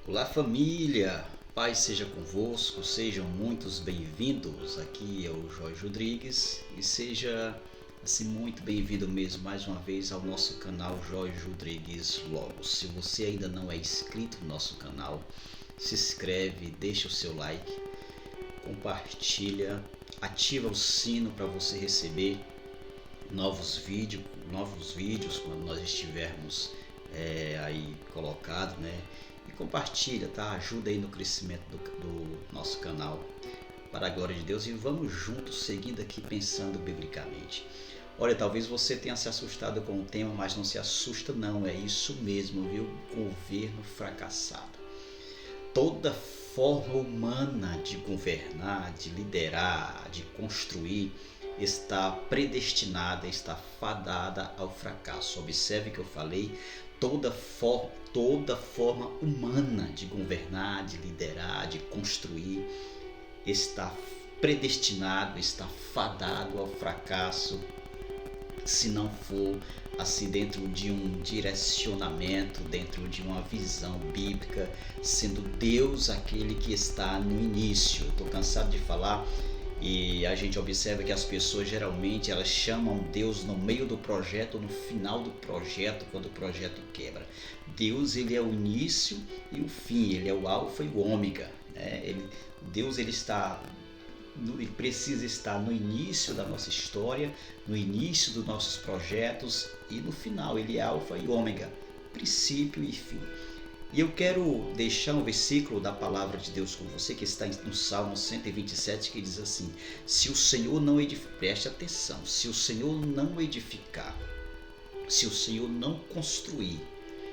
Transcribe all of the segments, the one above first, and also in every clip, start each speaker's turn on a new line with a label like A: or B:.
A: Olá família, paz seja convosco, sejam muitos bem-vindos. Aqui é o Jorge Rodrigues e seja assim muito bem-vindo mesmo mais uma vez ao nosso canal Jorge Rodrigues Logos. Se você ainda não é inscrito no nosso canal, se inscreve, deixa o seu like, compartilha, ativa o sino para você receber novos vídeos quando nós estivermos aí colocado, né? E compartilha, tá? Ajuda aí no crescimento do nosso canal, para a glória de Deus, e vamos juntos seguindo aqui pensando biblicamente. Olha, talvez você tenha se assustado com o tema, mas não se assusta não, é isso mesmo, viu? Governo fracassado. Toda forma humana de governar, de liderar, de construir está predestinada, está fadada ao fracasso. Observe que eu falei toda forma humana de governar, de liderar, de construir está predestinado, está fadado ao fracasso, se não for assim dentro de um direcionamento, dentro de uma visão bíblica, sendo Deus aquele que está no início. Estou cansado de falar. E a gente observa que as pessoas geralmente elas chamam Deus no meio do projeto, no final do projeto, quando o projeto quebra. Deus, ele é o início e o fim, ele é o alfa e o ômega, né? Deus ele precisa estar no início da nossa história, no início dos nossos projetos, e no final ele é alfa e ômega, princípio e fim. E eu quero deixar um versículo da palavra de Deus com você, que está no Salmo 127, que diz assim: se o Senhor não edificar, preste atenção, se o Senhor não edificar, se o Senhor não construir,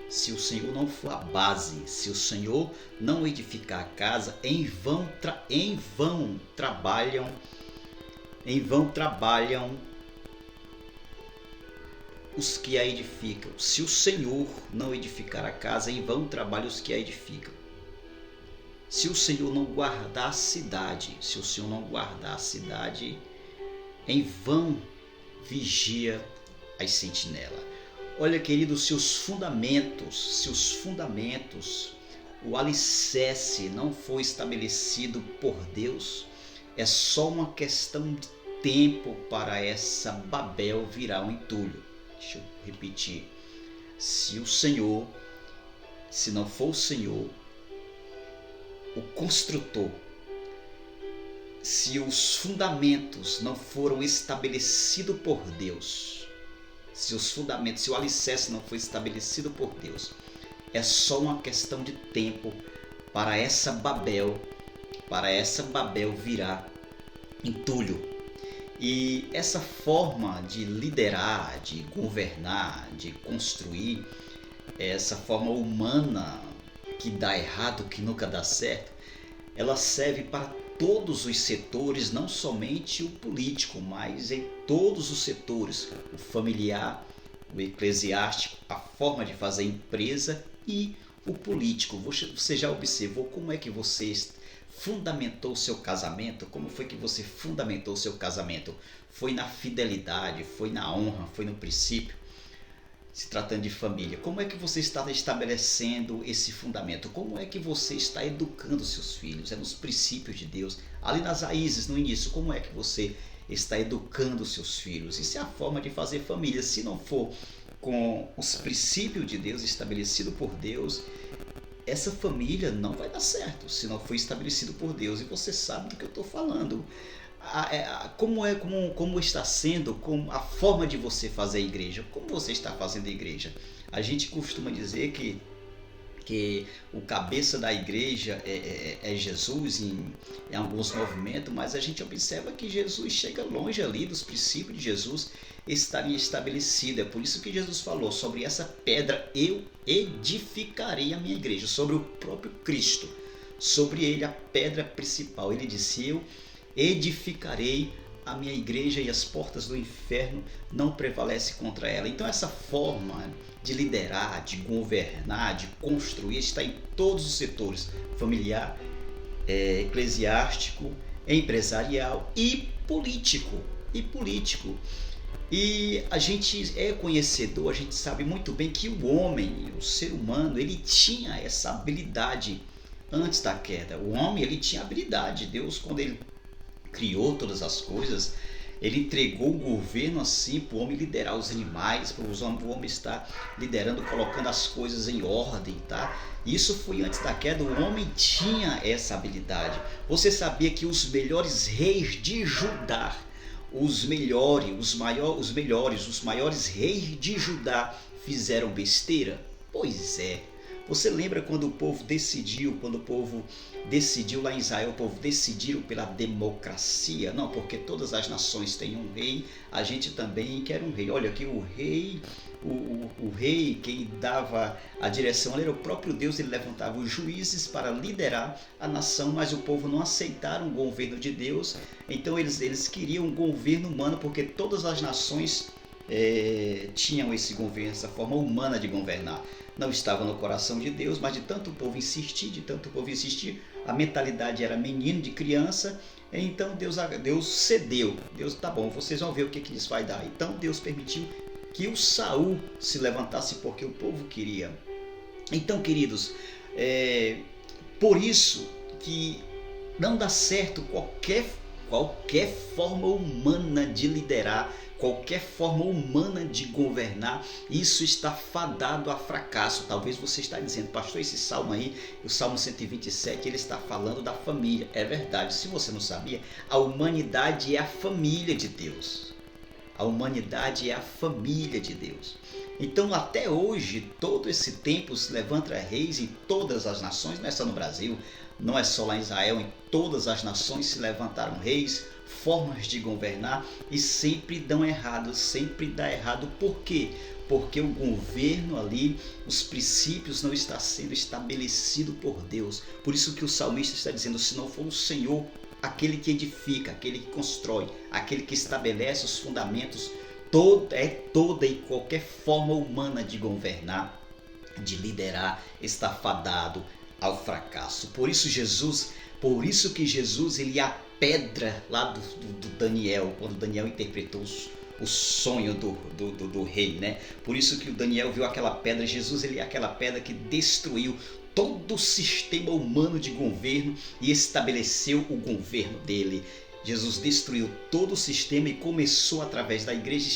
A: se o Senhor não for a base, se o Senhor não edificar a casa, em vão trabalham os que a edificam. Se o Senhor não edificar a casa, em vão trabalham os que a edificam. Se o Senhor não guardar a cidade, em vão vigia as sentinelas. Olha, querido, se os fundamentos, o alicerce não for estabelecido por Deus, é só uma questão de tempo para essa Babel virar um entulho. Deixa eu repetir. Se não for o Senhor, o construtor, se os fundamentos não foram estabelecidos por Deus, se o alicerce não foi estabelecido por Deus, é só uma questão de tempo para essa Babel virar entulho. E essa forma de liderar, de governar, de construir, essa forma humana que dá errado, que nunca dá certo, ela serve para todos os setores, não somente o político, mas em todos os setores, o familiar, o eclesiástico, a forma de fazer empresa e o político. Você já observou como é que você fundamentou o seu casamento? Como foi que você fundamentou o seu casamento? Foi na fidelidade, foi na honra, foi no princípio? Se tratando de família, como é que você está estabelecendo esse fundamento? Como é que você está educando seus filhos? É nos princípios de Deus, ali nas raízes, no início. Como é que você está educando seus filhos? Isso é a forma de fazer família. Se não for com os princípios de Deus, estabelecido por Deus, essa família não vai dar certo se não for estabelecido por Deus. E você sabe do que eu estou falando. Como está sendo a forma de você fazer a igreja? Como você está fazendo a igreja? A gente costuma dizer que o cabeça da igreja é Jesus em alguns movimentos, mas a gente observa que Jesus chega longe ali dos princípios de Jesus estaria estabelecido. É por isso que Jesus falou: sobre essa pedra eu edificarei a minha igreja, sobre o próprio Cristo, sobre ele, a pedra principal. Ele disse: eu edificarei a minha igreja e as portas do inferno não prevalecem contra ela. Então essa forma de liderar, de governar, de construir está em todos os setores: familiar, eclesiástico, empresarial e político. E a gente é conhecedor, a gente sabe muito bem que o homem, o ser humano, ele tinha essa habilidade antes da queda. O homem, ele tinha habilidade. Deus, quando ele criou todas as coisas, ele entregou o governo assim para o homem liderar os animais, para o homem estar liderando, colocando as coisas em ordem, tá? Isso foi antes da queda, o homem tinha essa habilidade. Você sabia que os melhores reis de Judá, os maiores reis de Judá fizeram besteira? Pois é. Você lembra quando o povo decidiu lá em Israel, o povo decidiu pela democracia? Não, porque todas as nações têm um rei, a gente também quer um rei. Olha aqui, o rei, quem dava a direção era o próprio Deus, ele levantava os juízes para liderar a nação, mas o povo não aceitaram o governo de Deus, então eles queriam um governo humano, porque todas as nações tinham esse governo, essa forma humana de governar. Não estava no coração de Deus, mas de tanto o povo insistir, a mentalidade era menino, de criança, então Deus cedeu. Deus, tá bom, vocês vão ver o que isso vai dar. Então Deus permitiu que o Saul se levantasse porque o povo queria. Então, queridos, por isso que não dá certo qualquer forma humana de liderar, qualquer forma humana de governar. Isso está fadado a fracasso. Talvez você está dizendo, pastor, esse salmo aí, o Salmo 127, ele está falando da família. É verdade, se você não sabia, a humanidade é a família de Deus. A humanidade é a família de Deus. Então, até hoje, todo esse tempo se levanta reis em todas as nações, não é só no Brasil, não é só lá em Israel, em todas as nações se levantaram reis, formas de governar, e sempre dão errado, sempre dá errado. Por quê? Porque o governo ali, os princípios não estão sendo estabelecidos por Deus. Por isso que o salmista está dizendo, se não for o Senhor, aquele que edifica, aquele que constrói, aquele que estabelece os fundamentos, toda e qualquer forma humana de governar, de liderar, está fadado ao fracasso. Por isso que Jesus ele é a pedra lá do Daniel, quando Daniel interpretou o sonho do rei, né? Por isso que o Daniel viu aquela pedra. Jesus ele é aquela pedra que destruiu todo o sistema humano de governo e estabeleceu o governo dele. Jesus destruiu todo o sistema e começou, através da igreja,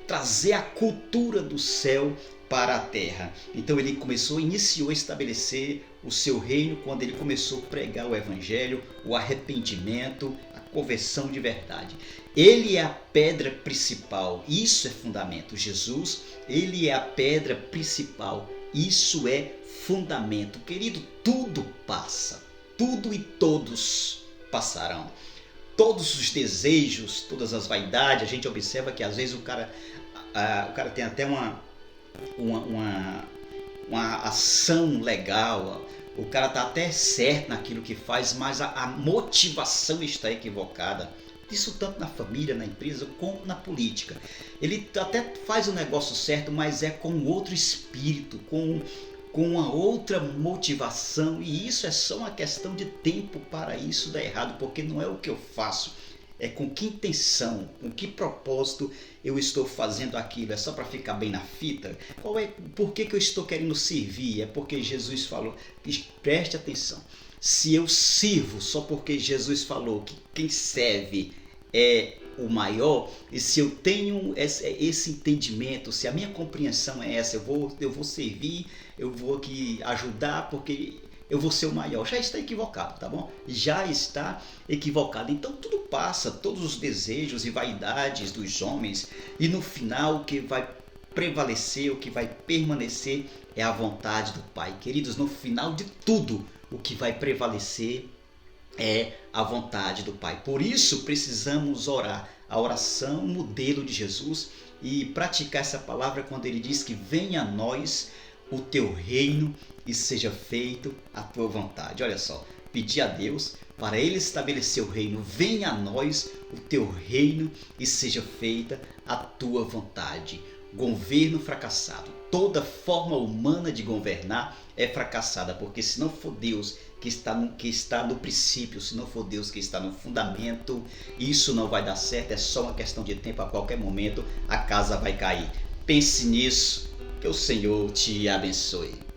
A: trazer a cultura do céu para a terra. Então ele iniciou a estabelecer o seu reino quando ele começou a pregar o evangelho, o arrependimento, a conversão de verdade. Ele é a pedra principal, isso é fundamento. Jesus, ele é a pedra principal, isso é fundamento. Querido, tudo passa, tudo e todos passarão. Todos os desejos, todas as vaidades, a gente observa que às vezes o cara tem até uma ação legal, o cara está até certo naquilo que faz, mas a motivação está equivocada. Isso tanto na família, na empresa, como na política. Ele até faz o negócio certo, mas é com outro espírito, com uma outra motivação, e isso é só uma questão de tempo para isso dar errado, porque não é o que eu faço, é com que intenção, com que propósito eu estou fazendo aquilo. É só para ficar bem na fita? Por que eu estou querendo servir? É porque Jesus falou, preste atenção, se eu sirvo só porque Jesus falou que quem serve é o maior, e se eu tenho esse entendimento, se a minha compreensão é essa, eu vou servir, eu vou aqui ajudar porque eu vou ser o maior, já está equivocado, tá bom? Já está equivocado. Então tudo passa, todos os desejos e vaidades dos homens, e no final o que vai prevalecer, o que vai permanecer é a vontade do Pai. Queridos, no final de tudo, o que vai prevalecer é a vontade do Pai. Por isso precisamos orar, a oração modelo de Jesus, e praticar essa palavra quando ele diz que venha a nós o teu reino e seja feito a tua vontade. Olha só, pedir a Deus para ele estabelecer o reino. Venha a nós o teu reino e seja feita a tua vontade. governo fracassado. Toda forma humana de governar é fracassada, porque se não for Deus que está no princípio, se não for Deus que está no fundamento, isso não vai dar certo, é só uma questão de tempo, a qualquer momento a casa vai cair. Pense nisso, que o Senhor te abençoe.